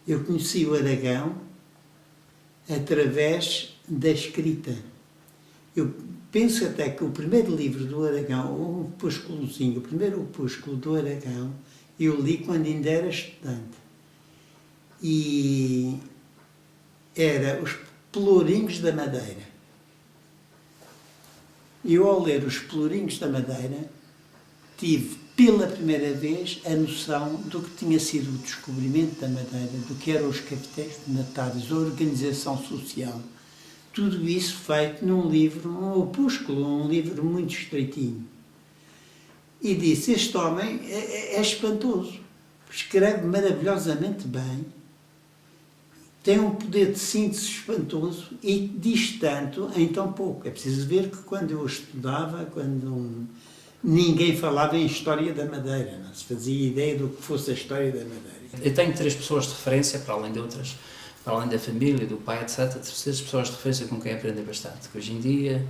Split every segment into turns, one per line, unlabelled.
Eu conheci o Aragão através da escrita. Eu penso até que o primeiro livro do Aragão, o opúsculozinho, o primeiro opúsculo do Aragão, eu li quando ainda era estudante. E era Os Pelourinhos da Madeira. E eu, ao ler Os Pelourinhos da Madeira, tive pela primeira vez a noção do que tinha sido o descobrimento da Madeira, do que eram os capitães donatários, a organização social. Tudo isso feito num livro, um opúsculo, um livro muito estreitinho. E disse, este homem é espantoso, escreve maravilhosamente bem, tem um poder de síntese espantoso e diz tanto em tão pouco. É preciso ver que quando eu estudava, ninguém falava em história da Madeira, não se fazia ideia do que fosse a história da Madeira.
Eu tenho 3 pessoas de referência, para além de outras, para além da família, do pai, etc. 3 pessoas de referência com quem aprendi bastante. Que hoje em dia,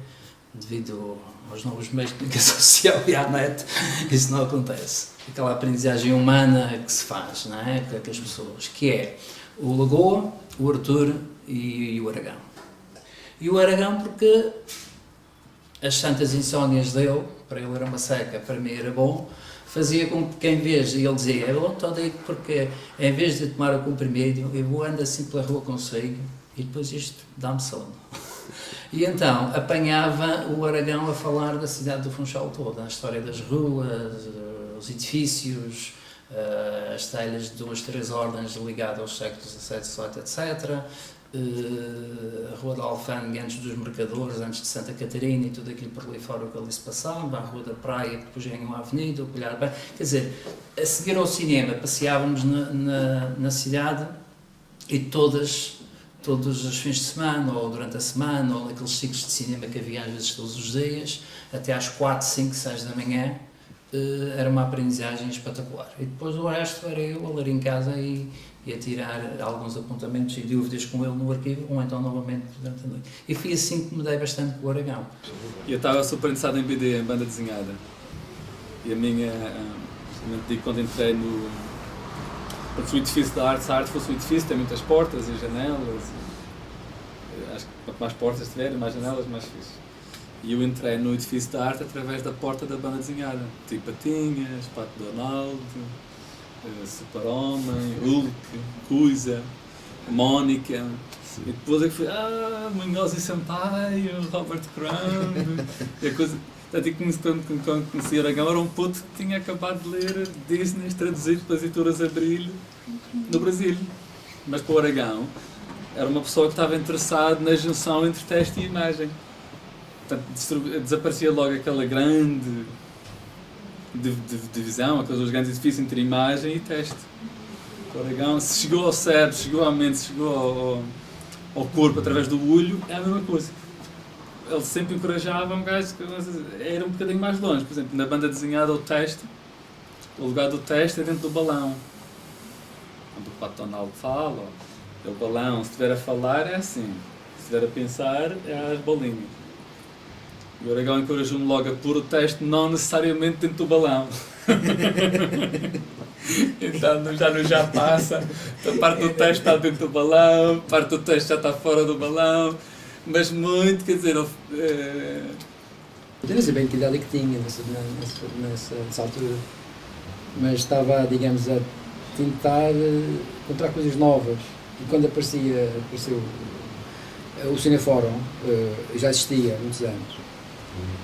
devido aos novos meios de comunicação social e à net, isso não acontece. Aquela aprendizagem humana que se faz, não é? Com as pessoas, que é o Lagoa, o Artur e o Aragão. E o Aragão porque as santas insónias dele, para ele era uma seca, para mim era bom, fazia com que em vez de ele dizia, eu estou daí porque em vez de tomar o comprimido, eu vou andar assim pela rua consigo e depois isto dá-me sono. E então apanhava o Aragão a falar da cidade do Funchal toda, a história das ruas, os edifícios, as telhas de 2, 3 ordens ligadas aos séculos XVII, XVIII, etc. A Rua da Alfândega antes dos mercadores, antes de Santa Catarina e tudo aquilo por ali fora que ali se passava, a Rua da Praia, que depois ganhou a Avenida, o Colhar Bem. Quer dizer, a seguir ao cinema, passeávamos na cidade e todos os fins de semana, ou durante a semana, ou naqueles ciclos de cinema que havia às vezes todos os dias, até às 4, 5, 6 da manhã, era uma aprendizagem espetacular. E depois o resto era eu a ler em casa e a tirar alguns apontamentos e dúvidas com ele no arquivo, ou então novamente durante a noite. E foi assim que me dei bastante com o Aragão.
Eu estava super interessado em BD, em banda desenhada. E a minha, quando entrei no edifício da arte, se a arte fosse um edifício, tem muitas portas e janelas. Acho que quanto mais portas tiver, mais janelas, mais fixe. E eu entrei no edifício da arte através da porta da banda desenhada. Tipo Patinhas, Pato Donald, Super-Homem, Hulk, Coisa, Mónica. Sim. E depois é que fui, Munhoz e Sampaio, Robert Crumb. E a coisa. Quando conheci Aragão, era um puto que tinha acabado de ler Disney traduzido pelas editoras Abril no Brasil. Mas para o Aragão, era uma pessoa que estava interessada na junção entre texto e imagem. Portanto, desaparecia logo aquela grande divisão, aqueles grandes edifícios entre imagem e texto. O Aragão, se chegou ao cérebro, chegou à mente, chegou ao corpo através do olho, é a mesma coisa. Ele sempre encorajava um gajo que era um bocadinho mais longe. Por exemplo, na banda desenhada, o texto, o lugar do texto é dentro do balão. Quando o Pato Donald fala, o balão, se estiver a falar, é assim. Se estiver a pensar, é as bolinhas. E o Aragão encorajou-me logo a pôr o texto não necessariamente dentro do balão. Então já passa, a parte do texto está dentro do balão, a parte do texto já está fora do balão, mas muito, quer dizer... Eu
não sei bem que idade é que tinha nessa altura, mas estava, digamos, a tentar encontrar coisas novas. E quando apareceu o Cinefórum, já existia há muitos anos.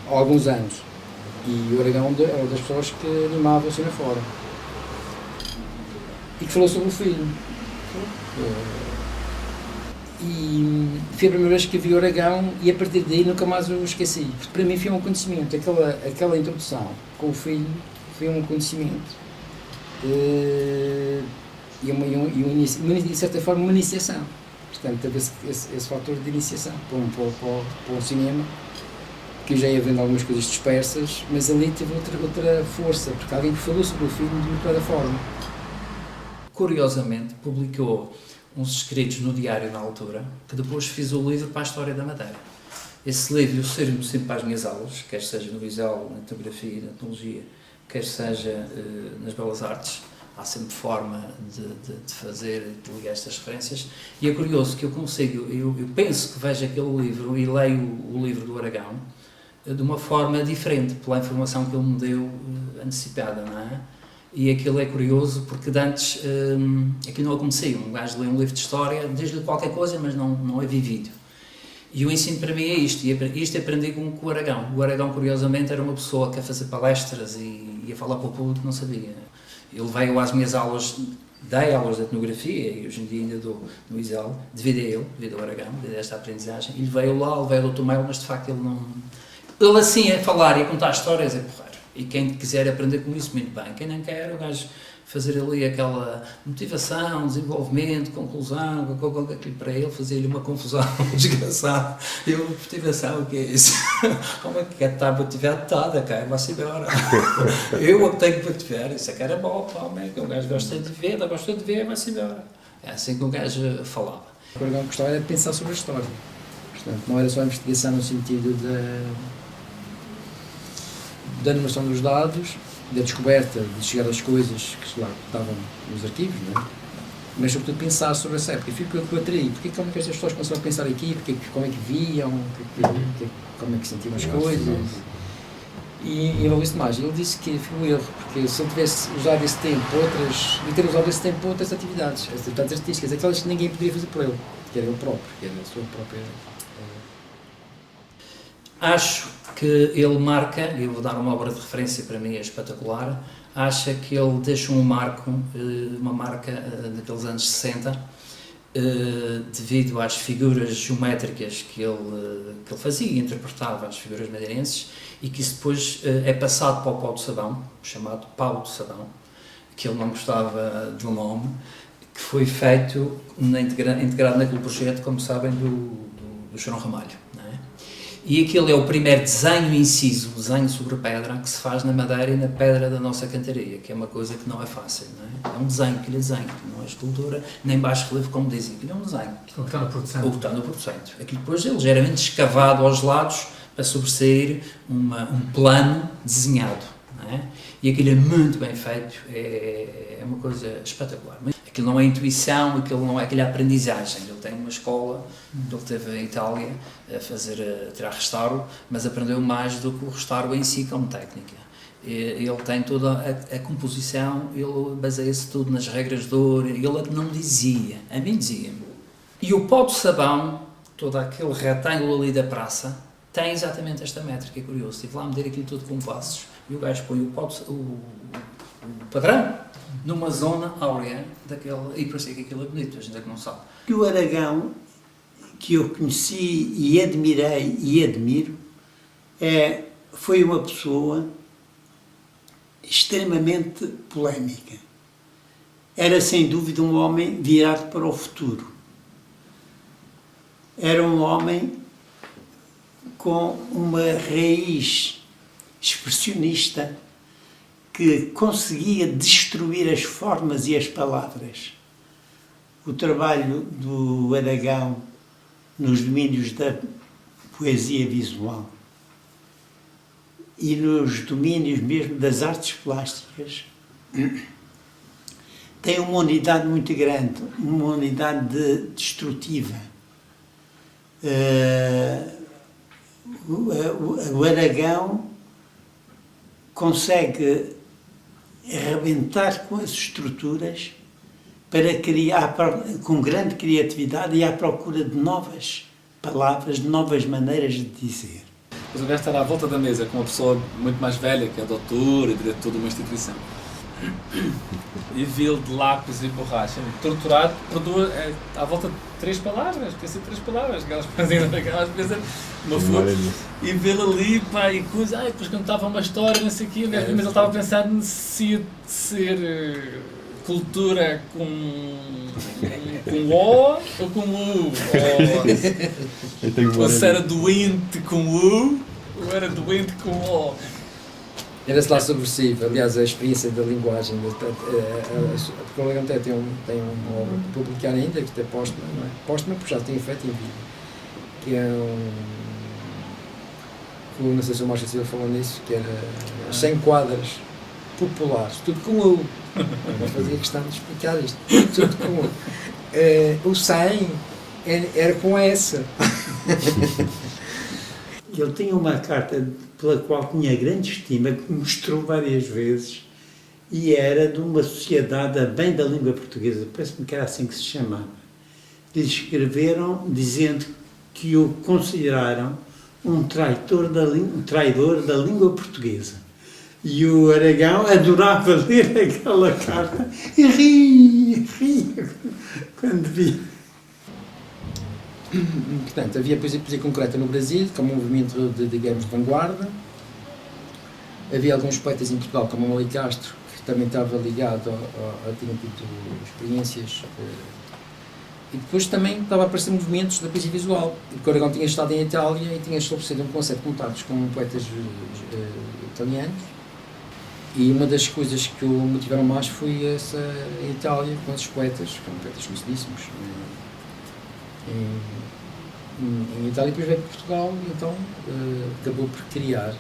Há alguns anos, e o Aragão era uma das pessoas que animava o Cinefórum e que falou sobre o filme. E foi a primeira vez que vi o Aragão e a partir daí nunca mais o esqueci, porque para mim foi um acontecimento, aquela introdução com o filho foi um acontecimento e de certa forma uma iniciação. Portanto, teve esse fator de iniciação para um cinema, que eu já ia vendo algumas coisas dispersas, mas ali teve outra força, porque alguém que falou sobre o filme de uma outra forma.
Curiosamente, publicou uns escritos no diário na altura, que depois fiz o livro para a História da Madeira. Esse livro eu servo sempre para as minhas aulas, quer seja no visual, na etnografia, na etnologia, quer seja nas belas artes, há sempre forma de fazer, de ligar estas referências, e é curioso que eu consigo, eu penso que vejo aquele livro e leio o livro do Aragão de uma forma diferente, pela informação que ele me deu antecipada, não é? E aquilo é curioso porque de antes aquilo não acontecia, um gajo lê um livro de história, diz-lhe qualquer coisa, mas não é vivido. E o ensino para mim é isto, e isto aprendi com o Aragão. O Aragão, curiosamente, era uma pessoa que ia fazer palestras e ia falar para o público que não sabia. Ele veio às minhas aulas, dei aulas de etnografia, e hoje em dia ainda dou no ISEL, devido ao Aragão, devido a esta aprendizagem. Ele veio lá, ele veio ao Dr. Melo, mas de facto ele não... Ele assim, a falar e a contar histórias é porreiro. E quem quiser aprender com isso, muito bem. Quem não quer, o gajo fazer ali aquela motivação, desenvolvimento, conclusão, aquilo para ele, fazia-lhe uma confusão desgraçada. Eu, motivação, o que é isso? Como é que está motivado? Está, cara, vai-se embora. Eu é que tenho que motivar, isso é que era bom, homem, que o gajo gosta de ver, vai-se embora. É assim que o gajo falava.
O que eu gostava era de pensar sobre a história. Portanto, não era só a investigação no sentido da animação dos dados, da descoberta, de chegar às coisas que lá estavam nos arquivos, não é? Mas sobretudo pensar sobre essa época. Fico eu atraí. Como é que estas pessoas começaram a pensar aqui? Como é que viam? Como é que sentiam as coisas? E ele disse mais. Ele disse que foi um erro, porque se ele tivesse usado esse tempo para outras atividades artísticas, aquelas que ninguém poderia fazer por ele, que era ele próprio, que era a sua própria...
Acho que ele marca, e eu vou dar uma obra de referência, para mim é espetacular, acha que ele deixa um marco, uma marca daqueles anos 60, devido às figuras geométricas que ele fazia e interpretava, as figuras madeirenses, e que isso depois é passado para o pau de sabão, chamado pau de sabão, que ele não gostava do nome, que foi feito, integrado naquele projeto, como sabem, do João Ramalho. E aquele é o primeiro desenho inciso, desenho sobre pedra, que se faz na madeira e na pedra da nossa cantaria, que é uma coisa que não é fácil, não é? É um desenho, aquele desenho, não é escultura, nem baixo relevo, como dizem, aquilo é um desenho.
O que está no produto santo.
O que está no produto santo. Aquilo depois é ligeiramente escavado aos lados para sobressair um plano desenhado, não é? E aquilo é muito bem feito, é uma coisa espetacular. Aquilo não é intuição, aquilo é aprendizagem. Ele tem uma escola, ele esteve em Itália a tirar restauro, mas aprendeu mais do que o restauro em si como técnica. Ele tem toda a composição, ele baseia-se tudo nas regras de ouro, ele não me dizia, a mim dizia-me. E o pó de sabão, todo aquele retângulo ali da praça, tem exatamente esta métrica, é curioso. Estive lá a medir aquilo tudo com passos, e o gajo põe o padrão numa zona áurea daquele, e parecia que aquilo é bonito, a gente é que não sabe.
E o Aragão, que eu conheci e admirei e admiro, foi uma pessoa extremamente polémica. Era sem dúvida um homem virado para o futuro. Era um homem com uma raiz expressionista que conseguia destruir as formas e as palavras. O trabalho do Aragão nos domínios da poesia visual e nos domínios mesmo das artes plásticas tem uma unidade muito grande, uma unidade destrutiva. O Aragão consegue arrebentar com as estruturas para criar, com grande criatividade e à procura de novas palavras, de novas maneiras de dizer.
Mas o gajo estar à volta da mesa com uma pessoa muito mais velha, que é doutor e diretor de uma instituição, e vi-lo de lápis e borracha, torturado por à volta de 3 palavras, pensei 3 palavras, aquelas coisas, uma flor, e vê-lo ali, pá, e coisa, depois contava uma história, não sei o quê, mas ele estava a pensar se ia ser cultura com O ou com U, ou se era doente com U, ou era doente com O.
Era-se lá sobre si, aliás, a experiência da linguagem, porque o Aragão tem uma obra para publicar ainda, que é póstuma, não é? Póstuma porque já tem feito em vida, que é não sei se o Márcio Silva falou nisso, que era 100 quadras populares, tudo com U. Agora fazia questão de explicar isto. Tudo com U. O 100 era com essa.
Ele tinha uma carta pela qual tinha grande estima, que me mostrou várias vezes, e era de uma sociedade a bem da língua portuguesa, parece-me que era assim que se chamava. Lhe escreveram dizendo que o consideraram um traidor da língua portuguesa. E o Aragão adorava ler aquela carta e ria quando via.
Portanto, havia poesia concreta no Brasil, como um movimento digamos, de vanguarda. Havia alguns poetas em Portugal, como o Mali Castro, que também estava ligado a tinha tido experiências. E depois também estava a aparecer movimentos da poesia visual. O Aragão tinha estado em Itália e tinha estabelecido um conceito de contatos com poetas italianos. E uma das coisas que o motivaram mais foi essa Itália, com esses poetas conhecidíssimos. Em Itália, depois veio para Portugal e então acabou por criar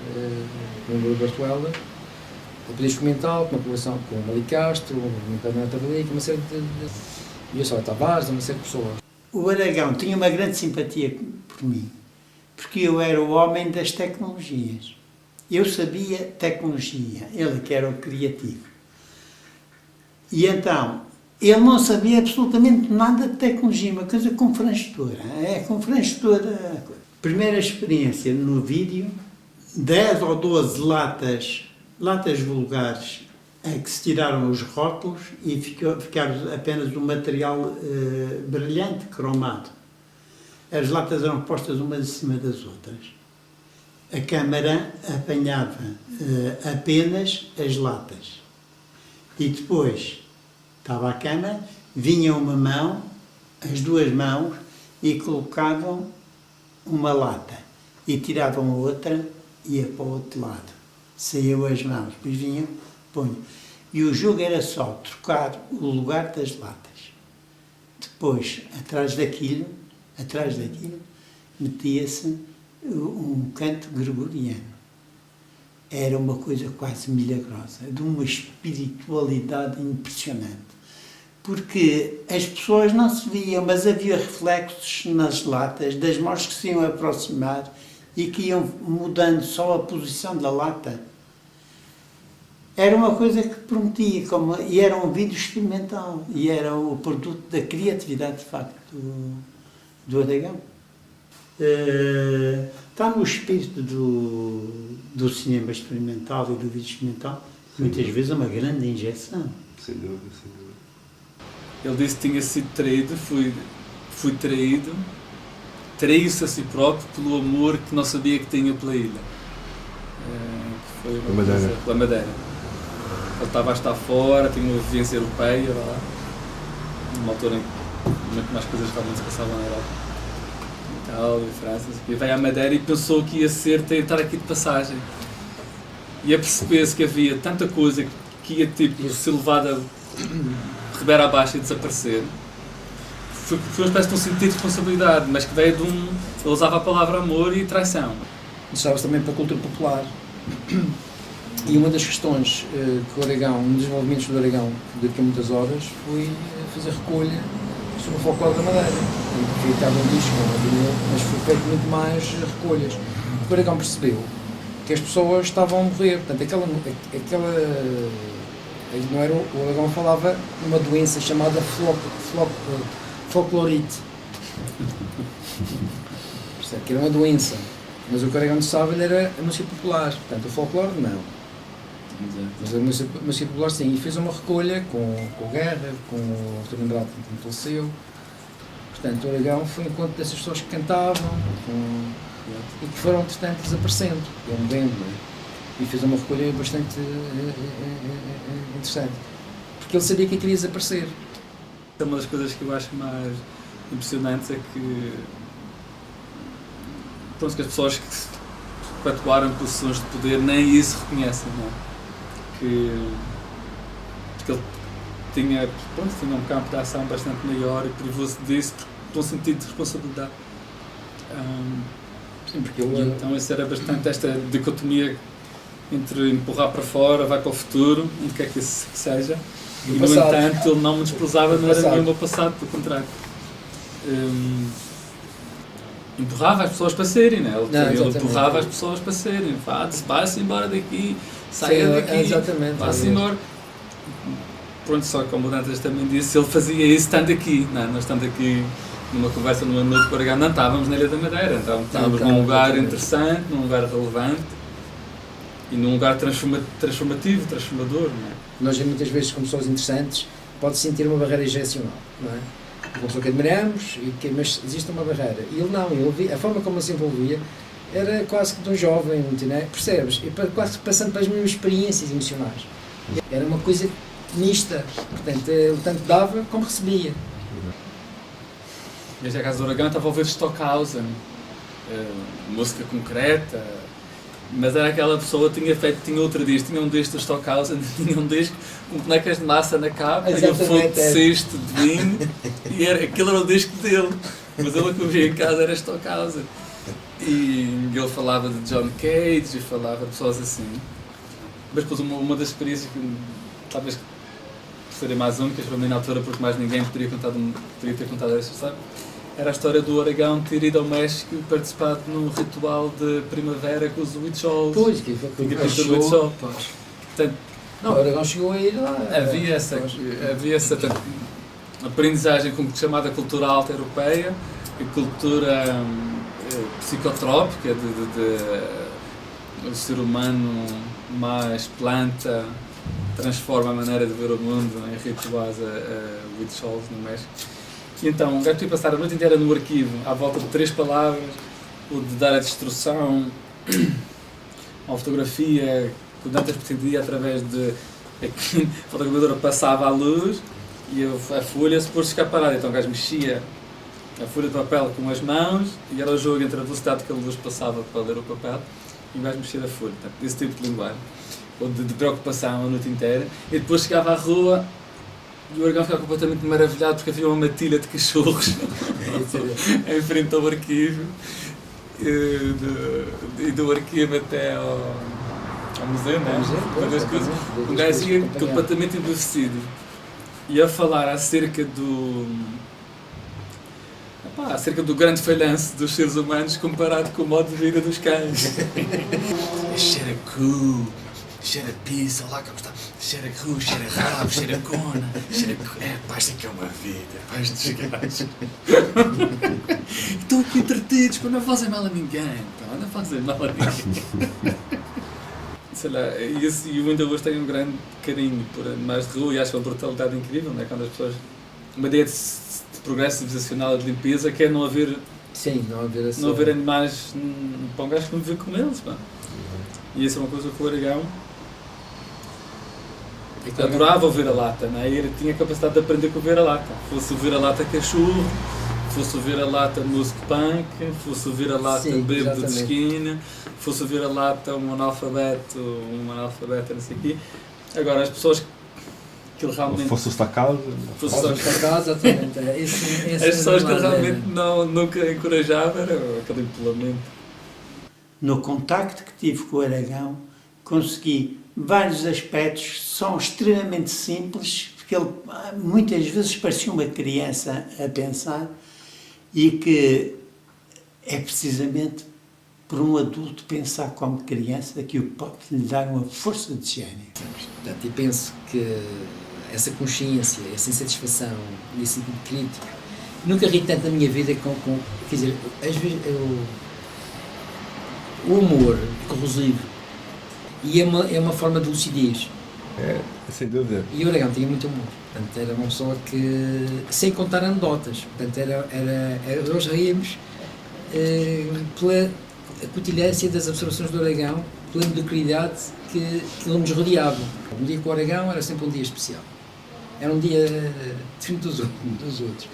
no Roberto Heller a poesia experimental, com uma colaboração com o Mali Castro, o movimento da Natalia, uma série e eu só Tavares, uma série de pessoas.
O Aragão tinha uma grande simpatia por mim, porque eu era o homem das tecnologias. Eu sabia tecnologia, ele que era o criativo. E então, ele não sabia absolutamente nada de tecnologia, uma coisa confrangedora. É confrangedora. Primeira experiência no vídeo, 10 ou 12 latas vulgares em que se tiraram os rótulos e ficaram apenas um material brilhante, cromado. As latas eram postas umas em cima das outras. A câmara apanhava apenas as latas. E depois estava a câmara, vinha uma mão, as duas mãos, e colocavam uma lata. E tiravam a outra e ia para o outro lado. Saiu as mãos, depois vinham, punham. E o jogo era só trocar o lugar das latas. Depois, atrás daquilo, metia-se um canto gregoriano. Era uma coisa quase milagrosa, de uma espiritualidade impressionante. Porque as pessoas não se viam, mas havia reflexos nas latas, das mãos que se iam aproximar e que iam mudando só a posição da lata. Era uma coisa que prometia, e era um vídeo experimental, e era o produto da criatividade, de facto, do Aragão. Está no espírito do cinema experimental e do vídeo experimental, muitas vezes é uma grande injeção.
Sem dúvida, sem dúvida.
Ele disse que tinha sido traído, fui traído, traiu-se a si próprio pelo amor que não sabia que tinha pela ilha. Que foi uma coisa, pela Madeira. Ele estava a estar fora, tinha uma vivência europeia, lá, numa altura em que muito mais coisas realmente se passavam na Europa. Itália, França, e veio à Madeira e pensou que ia estar aqui de passagem. E a perceber-se que havia tanta coisa que ia tipo, ser levada ribeira abaixo e desaparecer. Foi uma espécie de um sentido de responsabilidade, mas que veio de ele usava a palavra amor e traição.
Usava-se também para a cultura popular. E uma das questões que o Aragão, um dos desenvolvimentos do Aragão, que dedicou muitas horas, foi fazer recolha sobre o folclore da Madeira. Foi editado um disco, mas foi feito muito mais recolhas. O Aragão percebeu que as pessoas estavam a morrer. Portanto, não era, o Aragão falava de uma doença chamada folclorite. Percebe? Que era uma doença. Mas o que o Aragão sabe era a música popular. Portanto, o folclore não. Mas a música popular sim, e fez uma recolha com o Guerra, com o Artur Andrade que faleceu. Portanto, o Aragão foi um encontro dessas pessoas que cantavam e que foram, portanto, desaparecendo. Eu me lembro, e fez uma recolha bastante interessante. Porque ele sabia que queria desaparecer.
Uma das coisas que eu acho mais impressionantes é que, pronto, que as pessoas que atuaram em posições de poder nem isso reconhecem, não é? Porque ele tinha um campo de ação bastante maior e privou-se disso por um sentido de responsabilidade.
Sim, porque ele...
Então isso era bastante esta dicotomia entre empurrar para fora, vai para o futuro, onde quer que isso seja. E, no
passado.
entanto, ele não me desprezava, não era
Passado.
nenhum meu passado, pelo contrário. Empurrava as pessoas para serem, né? Ele
exatamente.
empurrava as pessoas para serem. Vai-se embora daqui, saia
Sim,
daqui,
exatamente.
vá-se embora. Pronto, só como o Dantas também disse, ele fazia isso estando aqui, não é? Nós estando aqui numa conversa numa noite com o Aragão, não estávamos na Ilha da Madeira, então estávamos num lugar
exatamente.
interessante, num lugar relevante e num lugar transformativo, transformador, não é?
Nós, muitas vezes, como pessoas interessantes, pode sentir uma barreira injecional, não é? Uma pessoa que admiramos, mas existe uma barreira. E ele não, a forma como ele se envolvia era quase que de um jovem, não é? Percebes? E quase passando pelas mesmas experiências emocionais. Era uma coisa mista, portanto, ele tanto dava como recebia.
Desde a casa do Aragão estava a ouvir Stockhausen, música concreta, mas era aquela pessoa que tinha outro disco, tinha um disco do Stockhausen, tinha um disco com bonecas de massa na capa, e um fogo de cesto de vinho, e aquele era o disco dele, mas ele que eu via em casa era Stockhausen. E ele falava de John Cage, e falava de pessoas assim. Mas depois uma das experiências que talvez serem mais únicas para mim na altura, porque mais ninguém poderia ter contado essa história, era a história do Aragão ter ido ao México e participado num ritual de primavera com os Huichols.
Pois, que foi
Tinha
o
visto o Huichol. Portanto,
não, o Aragão chegou a ir lá.
havia essa portanto, aprendizagem chamada cultura alta europeia, a cultura psicotrópica do ser humano mais planta, transforma a maneira de ver o mundo em rituais a Huichols no México. E então, o gajo podia passar a noite inteira no arquivo, à volta de 3 palavras, ou de dar a destrução, uma fotografia que o Dantas pretendia através de... A fotogravadora passava a luz e a folha se pôs escaparada. Então o gajo mexia a folha de papel com as mãos e era o jogo entre a velocidade que a luz passava para ler o papel e o gajo mexia a folha. Portanto, esse tipo de linguagem, ou de preocupação a noite inteira. E depois chegava à rua e o Aragão ficava completamente maravilhado porque havia uma matilha de cachorros em frente ao arquivo, e do arquivo até ao museu, não é? Um gajo ia completamente embevecido e a falar acerca do grande falhanço dos seres humanos comparado com o modo de vida dos cães. Cheira cu, cheira pizza, lá como está, cheira cu, cheira rabo, cheira cona, cheira cu. Pá, isto é que é uma vida, pá, estes gajos. Estão aqui entretidos, pá, não fazem mal a ninguém, pá, não fazem mal a ninguém. Sei lá, e eu ainda hoje tenho um grande carinho por animais de rua e acho uma brutalidade incrível, não é? Quando as pessoas... Uma ideia de progresso civilizacional, de limpeza, que é não haver...
Sim, não haver
não haver animais para um gajo que conviver com eles, pá. E isso é uma coisa que o Aragão adorava ouvir a lata, não é? Ele tinha a capacidade de aprender com ouvir a lata. Fosse ouvir a lata cachorro, fosse ouvir a lata música punk, fosse ouvir a lata bêbado de esquina, fosse ouvir a lata um analfabeto, não sei o quê. Agora, as pessoas que ele realmente...
Fosse esta casa.
exatamente.
As pessoas que ele realmente nunca encorajava era aquele isolamento.
No contacto que tive com o Aragão, consegui vários aspectos que são extremamente simples, porque ele muitas vezes parecia uma criança a pensar, e que é precisamente por um adulto pensar como criança que o pode lhe dar uma força de gênio.
Portanto, e penso que essa consciência, essa insatisfação e esse sentido crítico, nunca ri tanto na minha vida quer dizer, às vezes o humor é corrosivo e é uma forma de lucidez.
É, sem dúvida.
E o Aragão tinha muito humor, portanto era uma pessoa que, sem contar anedotas, portanto nós ríamos pela cotilhância das observações do Aragão, pela mediocridade que ele nos rodeava. Um dia com o Aragão era sempre um dia especial, era um dia diferente dos outros.